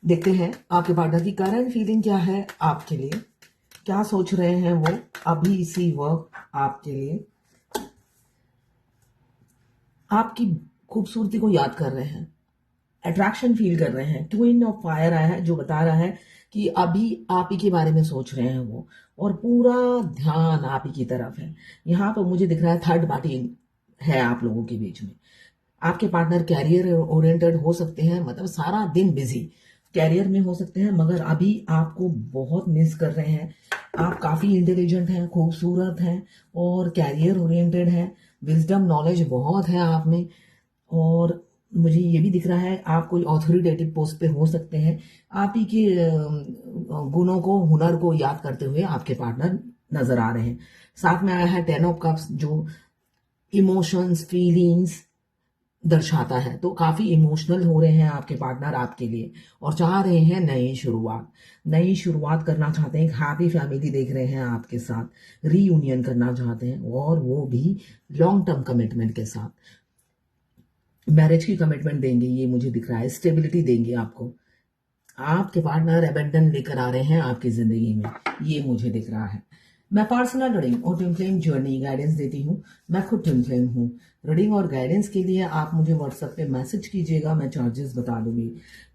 देखते हैं आपके पार्टनर की करंट फीलिंग क्या है आपके लिए, क्या सोच रहे हैं वो अभी इसी वक्त आपके लिए। आपकी खूबसूरती को याद कर रहे हैं, अट्रैक्शन फील कर रहे हैं। ट्विन ऑफ फायर आया है जो बता रहा है कि अभी आप ही के बारे में सोच रहे हैं वो, और पूरा ध्यान आप ही की तरफ है। यहाँ पर मुझे दिख रहा है थर्ड पार्टी है आप लोगों के बीच में। आपके पार्टनर कैरियर ओरिएंटेड हो सकते हैं, मतलब सारा दिन बिजी कैरियर में हो सकते हैं, मगर अभी आपको बहुत मिस कर रहे हैं। आप काफ़ी इंटेलिजेंट हैं, खूबसूरत हैं और कैरियर ओरिएंटेड हैं। विजडम नॉलेज बहुत है आप में। और मुझे ये भी दिख रहा है आप कोई ऑथोरिटेटिव पोस्ट पे हो सकते हैं। आप ही के गुणों को, हुनर को याद करते हुए आपके पार्टनर नजर आ रहे हैं। साथ में आया है 10 ऑफ कप्स जो इमोशंस, फीलिंग्स दर्शाता है। तो काफी इमोशनल हो रहे हैं आपके पार्टनर आपके लिए और चाह रहे हैं नई शुरुआत। नई शुरुआत करना चाहते हैं, एक हैप्पी फैमिली देख रहे हैं आपके साथ, रीयूनियन करना चाहते हैं और वो भी लॉन्ग टर्म कमिटमेंट के साथ। मैरिज की कमिटमेंट देंगे, ये मुझे दिख रहा है, स्टेबिलिटी देंगे आपको। आपके पार्टनर एबेंडन लेकर आ रहे हैं आपकी जिंदगी में, ये मुझे दिख रहा है। मैं पर्सनल रीडिंग और ट्विन फ्लेम जर्नी गाइडेंस देती हूँ। मैं खुद ट्विन फ्लेम हूँ। रीडिंग और गाइडेंस के लिए आप मुझे व्हाट्सएप पे मैसेज कीजिएगा, मैं चार्जेस बता दूंगी।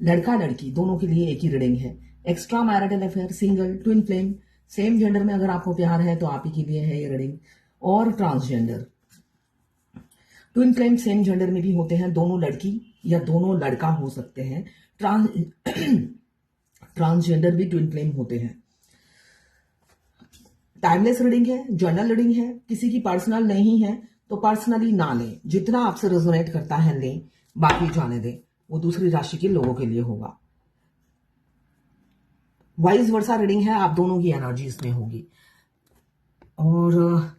लड़का लड़की दोनों के लिए एक ही रीडिंग है। Extra marital affair, single, twin flame, same gender में अगर आपको प्यार है तो आप ही के लिए है ये रीडिंग। और transgender, twin flame same gender में भी होते हैं, दोनों लड़की या दोनों लड़का हो सकते हैं। ट्रांसजेंडर भी ट्विन फ्लेम होते हैं। टाइमलेस रीडिंग है, जर्नल रीडिंग है, किसी की पर्सनल नहीं है तो पर्सनली ना लें, जितना आपसे रेजोनेट करता है लें, बाकी जाने दें, वो दूसरी राशि के लोगों के लिए होगा। वाइस वर्सा रीडिंग है, आप दोनों की एनर्जी इसमें होगी। और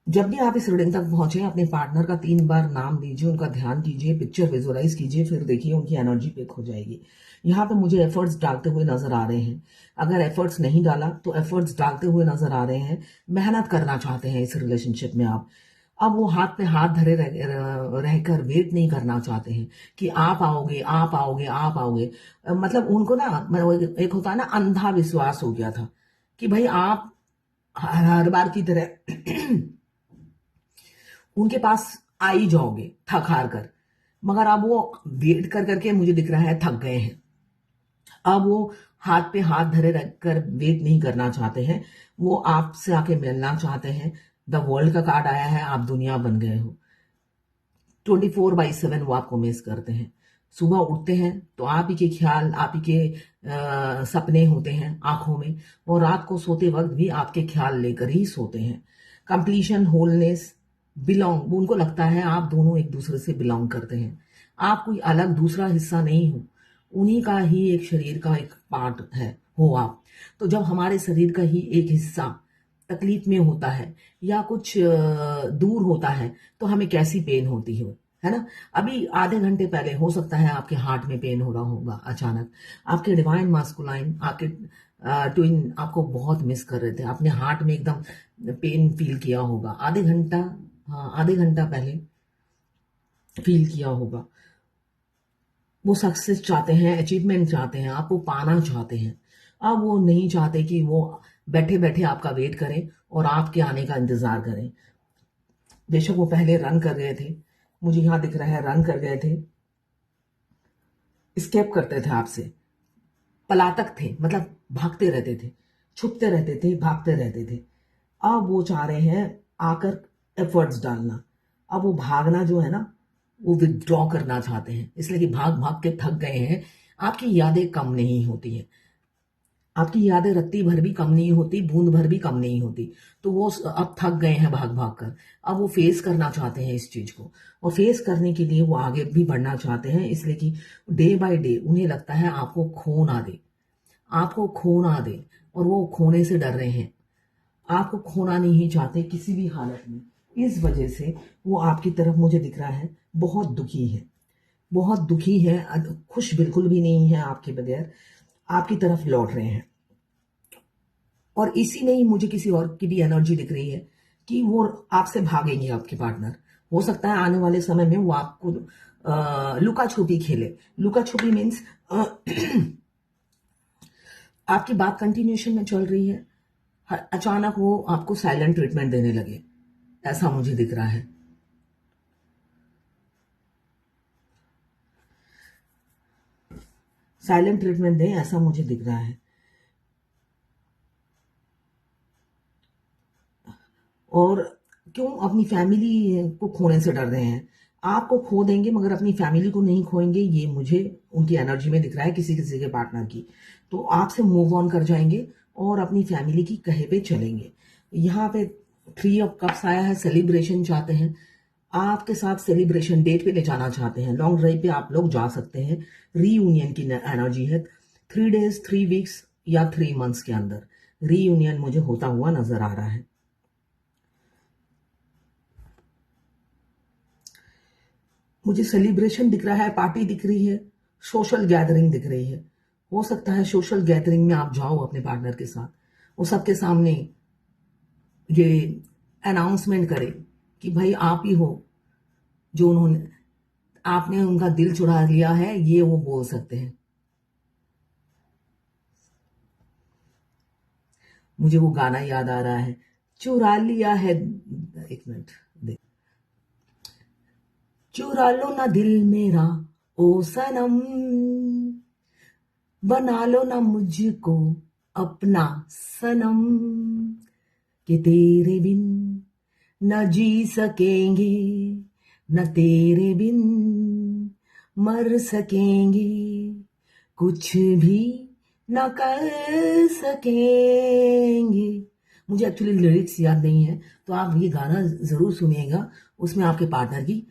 जब भी आप इस रीडिंग तक पहुंचे अपने पार्टनर का 3 बार नाम लीजिए, उनका ध्यान कीजिए, पिक्चर विजुअलाइज कीजिए, फिर देखिए उनकी एनर्जी पिक हो जाएगी। यहाँ पे मुझे एफर्ट्स डालते हुए नजर आ रहे हैं। अगर एफर्ट्स नहीं डाला तो एफर्ट्स डालते हुए नजर आ रहे हैं। मेहनत करना चाहते हैं इस रिलेशनशिप में आप। अब वो हाथ पे हाथ धरे रहकर वेट नहीं करना चाहते हैं कि आप आओगे, आप आओगे, आप आओगे। मतलब उनको ना, एक होता है ना, अंधा विश्वास हो गया था कि भाई आप हर बार की तरह उनके पास आ ही जाओगे थक हार कर। मगर अब वो वेट कर करके मुझे दिख रहा है थक गए हैं। अब वो हाथ पे हाथ धरे रखकर वेट नहीं करना चाहते हैं, वो आपसे आके मिलना चाहते हैं। द वर्ल्ड का कार्ड आया है, आप दुनिया बन गए हो। 24/7 वो आपको मिस करते हैं। सुबह उठते हैं तो आप ही के ख्याल, आप ही के सपने होते हैं आंखों में, और रात को सोते वक्त भी आपके ख्याल लेकर ही सोते हैं। कंप्लीशन, होलनेस, बिलोंग, उनको लगता है आप दोनों एक दूसरे से बिलोंग करते हैं। आप कोई अलग दूसरा हिस्सा नहीं हो, उन्हीं का ही एक शरीर का एक पार्ट है हो आप। तो जब हमारे शरीर का ही एक हिस्सा तकलीफ में होता है या कुछ दूर होता है तो हमें कैसी पेन होती है ना। अभी आधे घंटे पहले हो सकता है आपके हार्ट में पेन हो रहा होगा अचानक। आपके डिवाइन मास्कुलाइन, आपके ट्विन आपको बहुत मिस कर रहे थे, अपने हार्ट में एकदम पेन फील किया होगा आधे घंटा, हाँ आधे घंटा पहले फील किया होगा। वो सक्सेस चाहते हैं, अचीवमेंट चाहते हैं, आपको पाना चाहते हैं। अब वो नहीं चाहते कि वो बैठे बैठे आपका वेट करें और आपके आने का इंतजार करें। बेशक वो पहले रन कर गए थे, मुझे यहां दिख रहा है रन कर गए थे, स्केप करते थे आपसे, पलातक थे, मतलब भागते रहते थे, छुपते रहते थे, भागते रहते थे। अब वो चाह रहे हैं आकर एफर्ट्स डालना। अब वो भागना जो है ना, वो विथड्रॉ करना चाहते हैं, इसलिए कि भाग भाग के थक गए हैं। आपकी यादें कम नहीं होती हैं, आपकी यादें रत्ती भर भी कम नहीं होती, बूंद भर भी कम नहीं होती। तो वो अब थक गए हैं भाग भाग कर। अब वो फेस करना चाहते हैं इस चीज को, और फेस करने के लिए वो आगे भी बढ़ना चाहते हैं, इसलिए कि डे बाय डे उन्हें लगता है आपको खो ना दे, आपको खो ना दे, और वो खोने से डर रहे हैं। आपको खोना नहीं चाहते किसी भी हालत में। इस वजह से वो आपकी तरफ मुझे दिख रहा है बहुत दुखी है, बहुत दुखी है, खुश बिल्कुल भी नहीं है आपके बगैर, आपकी तरफ लौट रहे हैं। और इसी नहीं, मुझे किसी और की भी एनर्जी दिख रही है कि वो आपसे भागेंगे आपके पार्टनर। हो सकता है आने वाले समय में वो आपको लुका छुपी खेले। लुका छुपी मीन्स आपकी बात कंटिन्यूशन में चल रही है, अचानक वो आपको साइलेंट ट्रीटमेंट देने लगे, ऐसा मुझे दिख रहा है। साइलेंट ट्रीटमेंट दें, ऐसा मुझे दिख रहा है। और क्यों अपनी फैमिली को खोने से डर रहे हैं? आपको खो देंगे मगर अपनी फैमिली को नहीं खोएंगे, ये मुझे उनकी एनर्जी में दिख रहा है, किसी किसी के पार्टनर की। तो आपसे मूव ऑन कर जाएंगे और अपनी फैमिली की कहे पे चलेंगे। यहाँ पे 3 ऑफ कप्स आया है, सेलिब्रेशन चाहते हैं, आपके साथ सेलिब्रेशन डेट पे ले जाना चाहते हैं। लॉन्ग ड्राइव पे आप लोग जा सकते हैं, रीयूनियन की एनर्जी है। 3 डेज 3 वीक्स या 3 मंथ्स के अंदर रीयूनियन मुझे होता हुआ नजर आ रहा है। मुझे सेलिब्रेशन दिख रहा है, पार्टी दिख रही है, सोशल गैदरिंग दिख रही है। हो सकता है सोशल गैदरिंग में आप जाओ अपने पार्टनर के साथ, वो सबके सामने ये अनाउंसमेंट करे कि भाई आप ही हो जो उन्होंने, आपने उनका दिल चुरा लिया है, ये वो बोल सकते हैं। मुझे वो गाना याद आ रहा है, चुरा लिया है, एक मिनट देख, चुरा लो ना दिल मेरा ओ सनम, बना लो ना मुझको अपना सनम, कि तेरे बिन न जी सकेंगे, न तेरे बिन मर सकेंगे, कुछ भी न कर सकेंगे। मुझे एक्चुअली लिरिक्स याद नहीं है, तो आप ये गाना जरूर सुनिएगा, उसमें आपके पार्टनर की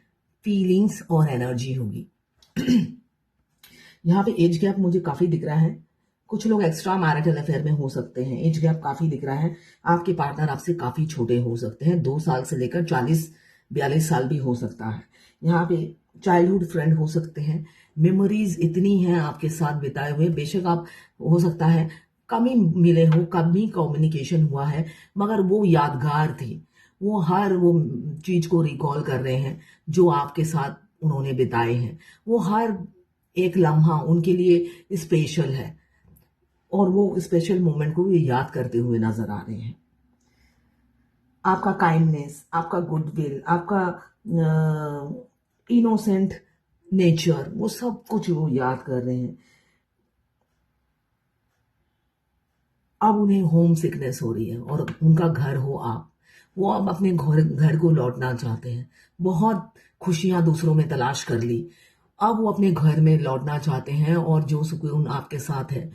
फीलिंग्स और एनर्जी होगी। यहाँ पे एज गैप मुझे काफी दिख रहा है, कुछ लोग एक्स्ट्रा मैरिटल अफेयर में हो सकते हैं। एज गैप काफी दिख रहा है, आपके पार्टनर आपसे काफी छोटे हो सकते हैं, 2 साल से लेकर 40-42 साल भी हो सकता है। यहाँ पे चाइल्डहुड फ्रेंड हो सकते हैं, मेमोरीज इतनी हैं आपके साथ बिताए हुए, बेशक आप हो सकता है कम ही मिले हो, कम ही कम्युनिकेशन हुआ है, मगर वो यादगार थी, वो हर वो चीज को रिकॉल कर रहे हैं जो आपके साथ उन्होंने बिताए हैं, वो हर एक लम्हा उनके लिए स्पेशल है और वो स्पेशल मोमेंट को भी याद करते हुए नजर आ रहे हैं। आपका काइंडनेस, आपका गुडविल, आपका इनोसेंट नेचर, वो सब कुछ वो याद कर रहे हैं। अब उन्हें होम सिकनेस हो रही है और उनका घर हो आप, वो अब अपने घर को लौटना चाहते हैं। बहुत खुशियां दूसरों में तलाश कर ली, अब वो अपने घर में लौटना चाहते हैं और जो सुकून आपके साथ है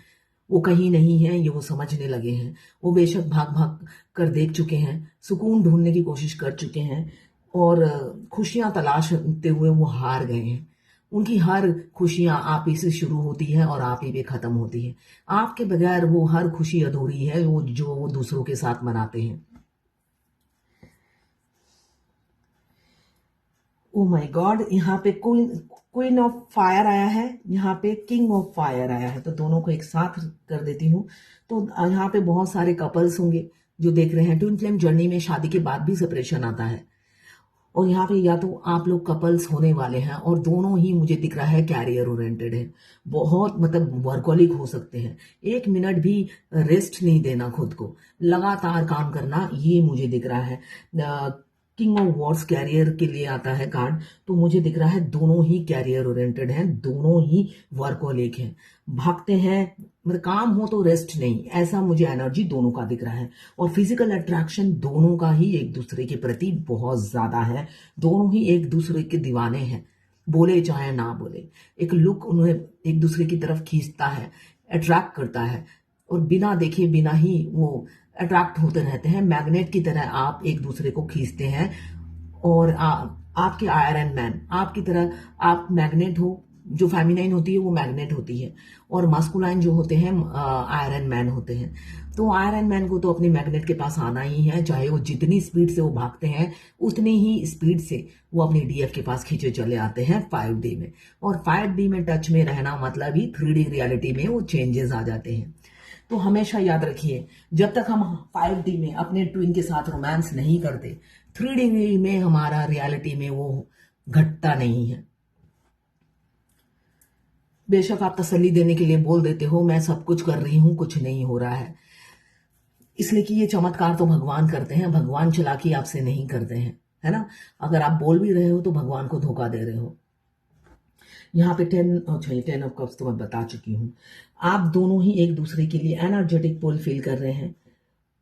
वो कहीं नहीं है, ये वो समझने लगे हैं। वो बेशक भाग भाग कर देख चुके हैं, सुकून ढूंढने की कोशिश कर चुके हैं और खुशियां तलाशते हुए वो हार गए हैं। उनकी हर खुशियां आप ही से शुरू होती है और आप ही पे खत्म होती है। आपके बगैर वो हर खुशी अधूरी है वो जो वो दूसरों के साथ मनाते हैं। ओ माय गॉड, यहाँ पे क्वीन ऑफ फायर आया है, यहाँ पे किंग ऑफ फायर आया है, तो दोनों को एक साथ कर देती हूँ। तो यहाँ पे बहुत सारे कपल्स होंगे जो देख रहे हैं, ट्विन फ्लेम जर्नी में शादी के बाद भी सेपरेशन आता है और यहाँ पे या तो आप लोग कपल्स होने वाले हैं और दोनों ही मुझे दिख रहा है कैरियर ओरिएंटेड है, बहुत मतलब वर्कोलिक हो सकते हैं, 1 मिनट भी रेस्ट नहीं देना खुद को, लगातार काम करना, ये मुझे दिख रहा है। किंग ऑफ वॉर्ड्स कैरियर के लिए आता है कार्ड, तो मुझे दिख रहा है दोनों ही कैरियर ओरिएंटेड हैं, दोनों ही वर्कोलिक हैं, भागते हैं, मतलब काम हो तो रेस्ट नहीं, ऐसा मुझे एनर्जी दोनों का दिख रहा है। और फिजिकल अट्रैक्शन दोनों का ही एक दूसरे के प्रति बहुत ज्यादा है, दोनों ही एक दूसरे के दीवाने हैं, बोले चाहे ना बोले, एक लुक उन्हें एक दूसरे की तरफ खींचता है, अट्रैक्ट करता है और बिना देखे बिना ही वो अट्रैक्ट होते रहते हैं, मैग्नेट की तरह आप एक दूसरे को खींचते हैं। और आपके आयरन मैन आपकी तरह, आप मैग्नेट हो, जो फेमिनाइन होती है वो मैग्नेट होती है और मास्कुलाइन जो होते हैं आयरन मैन होते हैं। तो आयरन मैन को तो अपने मैग्नेट के पास आना ही है, चाहे वो जितनी स्पीड से वो भागते हैं उतनी ही स्पीड से वो अपने डीएफ के पास खींचे चले आते हैं 5D में। और 5D में टच में रहना मतलब ही 3D रियलिटी में वो चेंजेस आ जाते हैं। तो हमेशा याद रखिए, जब तक हम 5D में अपने ट्विन के साथ रोमांस नहीं करते, 3D में हमारा रियलिटी में वो घटता नहीं है। बेशक आप तसल्ली देने के लिए बोल देते हो मैं सब कुछ कर रही हूं, कुछ नहीं हो रहा है, इसलिए कि ये चमत्कार तो भगवान करते हैं, भगवान चालाकी आपसे नहीं करते हैं, है ना। अगर आप बोल भी रहे हो तो भगवान को धोखा दे रहे हो। यहाँ पे 10 ऑफ कप्स तो मैं बता चुकी हूँ। आप दोनों ही एक दूसरे के लिए एनर्जेटिक पुल फील कर रहे हैं।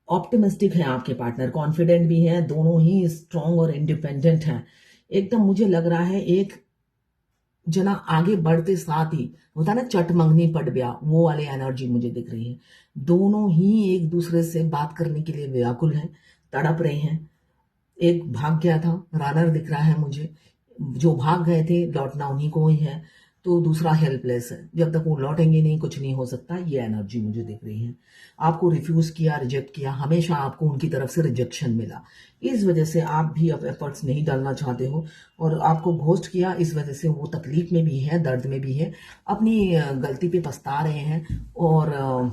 ऑप्टिमिस्टिक है आपके पार्टनर, कॉन्फिडेंट भी है, दोनों ही स्ट्रांग और इंडिपेंडेंट हैं। एकदम मुझे लग रहा है एक जना आगे बढ़ते साथ ही होता ना चट मंगनी पट ब्या, वो वाली एनर्जी मुझे दिख रही है। दोनों ही एक दूसरे से बात करने के लिए व्याकुल हैं, तड़प रहे हैं। एक भाग गया था, रनर दिख रहा है मुझे, जो भाग गए थे लौटना उन्हीं को ही है, तो दूसरा हेल्पलेस है। जब तक वो लौटेंगे नहीं कुछ नहीं हो सकता, ये एनर्जी मुझे दिख रही है। आपको रिफ्यूज किया, रिजेक्ट किया, हमेशा आपको उनकी तरफ से रिजेक्शन मिला, इस वजह से आप भी अब एफर्ट्स नहीं डालना चाहते हो, और आपको घोस्ट किया, इस वजह से वो तकलीफ में भी है, दर्द में भी है, अपनी गलती पे पछता रहे हैं, और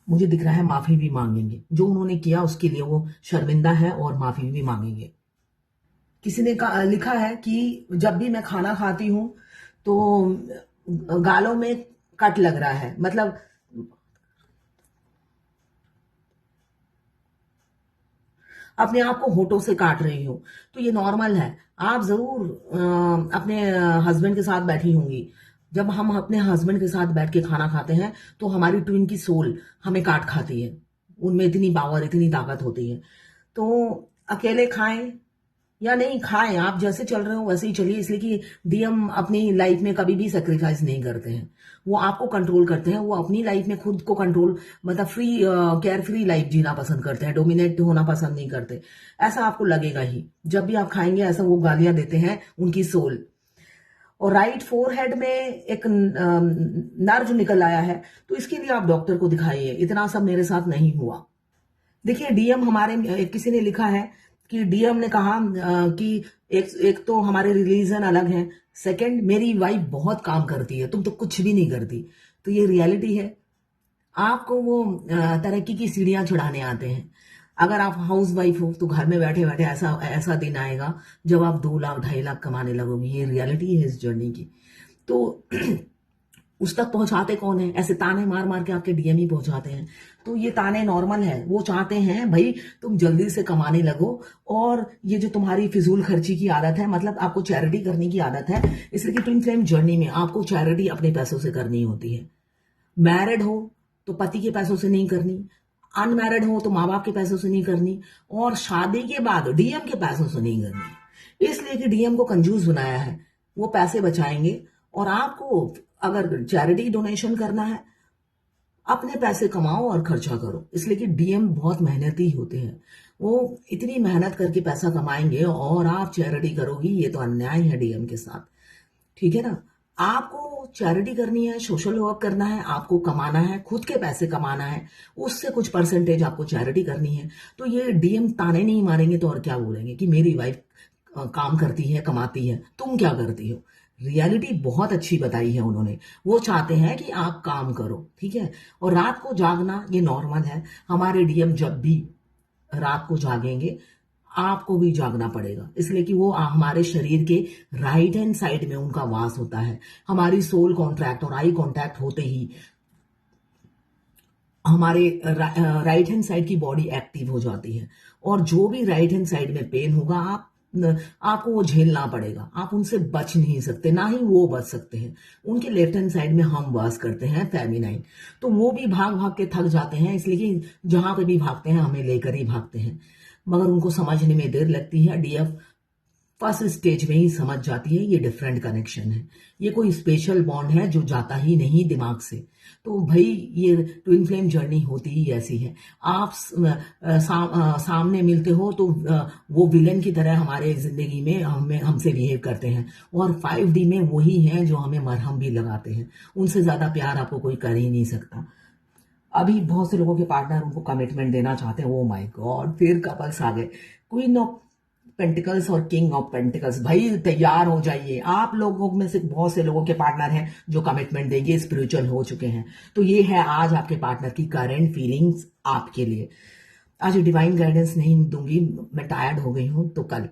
मुझे दिख रहा है माफी भी मांगेंगे। जो उन्होंने किया उसके लिए वो शर्मिंदा है और माफी भी मांगेंगे। किसी ने लिखा है कि जब भी मैं खाना खाती हूँ तो गालों में कट लग रहा है, मतलब अपने आप को होठों से काट रही हो, तो ये नॉर्मल है। आप जरूर अपने हस्बैंड के साथ बैठी होंगी। जब हम अपने हस्बैंड के साथ बैठ के खाना खाते हैं तो हमारी ट्विन की सोल हमें काट खाती है, उनमें इतनी पावर, इतनी ताकत होती है। तो अकेले खाएं या नहीं खाएं, आप जैसे चल रहे हो वैसे ही चलिए, इसलिए कि डीएम अपनी लाइफ में कभी भी सेक्रीफाइस नहीं करते हैं, वो आपको कंट्रोल करते हैं। वो अपनी लाइफ में खुद को कंट्रोल, मतलब फ्री, केयर फ्री लाइफ जीना पसंद करते हैं, डोमिनेट होना पसंद नहीं करते। ऐसा आपको लगेगा ही जब भी आप खाएंगे, ऐसा वो गालियां देते हैं उनकी सोल। और राइट फोरहेड में एक नर्व निकल आया है, तो इसके लिए आप डॉक्टर को दिखाइए, इतना सब मेरे साथ नहीं हुआ। देखिए डीएम हमारे, किसी ने लिखा है कि डीएम ने कहा कि एक तो हमारे रिलीजन अलग है, सेकंड मेरी वाइफ बहुत काम करती है, तुम तो कुछ भी नहीं करती। तो ये रियलिटी है। आपको वो तरक्की की सीढ़ियां चढ़ाने आते हैं। अगर आप हाउस वाइफ हो तो घर में बैठे बैठे ऐसा ऐसा दिन आएगा जब आप 2 लाख 2.5 लाख कमाने लगोगे। ये रियलिटी है इस जर्नी की। तो उस तक पहुंचाते कौन है? ऐसे ताने मार मार के आपके डीएम ही पहुंचाते हैं। तो ये ताने नॉर्मल है, वो चाहते हैं भाई तुम जल्दी से कमाने लगो, और ये जो तुम्हारी फिजूल खर्ची की आदत है, मतलब आपको चैरिटी करने की आदत है, इसलिए कि ट्विन फ्लेम जर्नी में आपको चैरिटी अपने पैसों से करनी होती है। मैरिड हो तो पति के पैसों से नहीं करनी, अनमैरिड हो तो माँ बाप के पैसों से नहीं करनी, और शादी के बाद डीएम के पैसों से नहीं करनी, इसलिए कि डीएम को कंजूस बनाया है। वो पैसे बचाएंगे, और आपको अगर चैरिटी डोनेशन करना है, अपने पैसे कमाओ और खर्चा करो, इसलिए कि डीएम बहुत मेहनती होते हैं। वो इतनी मेहनत करके पैसा कमाएंगे और आप चैरिटी करोगी, ये तो अन्याय है डीएम के साथ। ठीक है ना। आपको चैरिटी करनी है, सोशल वर्क करना है, आपको कमाना है, खुद के पैसे कमाना है, उससे कुछ परसेंटेज आपको चैरिटी करनी है। तो ये डीएम ताने नहीं मारेंगे तो और क्या बोलेंगे कि मेरी वाइफ काम करती है, कमाती है, तुम क्या करती हो। रियलिटी बहुत अच्छी बताई है उन्होंने। वो चाहते हैं कि आप काम करो, ठीक है। और रात को जागना ये नॉर्मल है। हमारे डीएम जब भी रात को जागेंगे, आपको भी जागना पड़ेगा, इसलिए कि वो हमारे शरीर के राइट हैंड साइड में उनका वास होता है। हमारी सोल कॉन्ट्रैक्ट और आई कॉन्टैक्ट होते ही हमारे राइट हैंड साइड की बॉडी एक्टिव हो जाती है, और जो भी राइट हैंड साइड में पेन होगा आपको वो झेलना पड़ेगा। आप उनसे बच नहीं सकते, ना ही वो बच सकते हैं। उनके लेफ्ट हैंड साइड में हम वास करते हैं, फेमिनाइन, तो वो भी भाग भाग के थक जाते हैं, इसलिए कि जहां पे भी भागते हैं हमें लेकर ही भागते हैं। मगर उनको समझने में देर लगती है। डीएफ फर्स्ट स्टेज में ही समझ जाती है ये डिफरेंट कनेक्शन है, ये कोई स्पेशल बॉन्ड है जो जाता ही नहीं दिमाग से। तो भाई ये ट्विन फ्लेम जर्नी होती ही ऐसी है। आप सामने मिलते हो तो वो विलन की तरह हमारे जिंदगी में हमसे बिहेव करते हैं, और 5D में वही हैं जो हमें मरहम भी लगाते हैं। उनसे ज्यादा प्यार आपको कोई कर ही नहीं सकता। अभी बहुत से लोगों के पार्टनर उनको कमिटमेंट देना चाहते हैं। ओ माय गॉड, फिर कपल्स आ गए। क्वीन ऑफ पेंटिकल्स और किंग ऑफ पेंटिकल्स, भाई तैयार हो जाइए। आप लोगों में से बहुत से लोगों के पार्टनर हैं जो कमिटमेंट देंगे, स्पिरिचुअल हो चुके हैं। तो ये है आज आपके पार्टनर की करंट फीलिंग्स आपके लिए। आज डिवाइन गाइडेंस नहीं दूंगी, मैं टायर्ड हो गई हूं, तो कल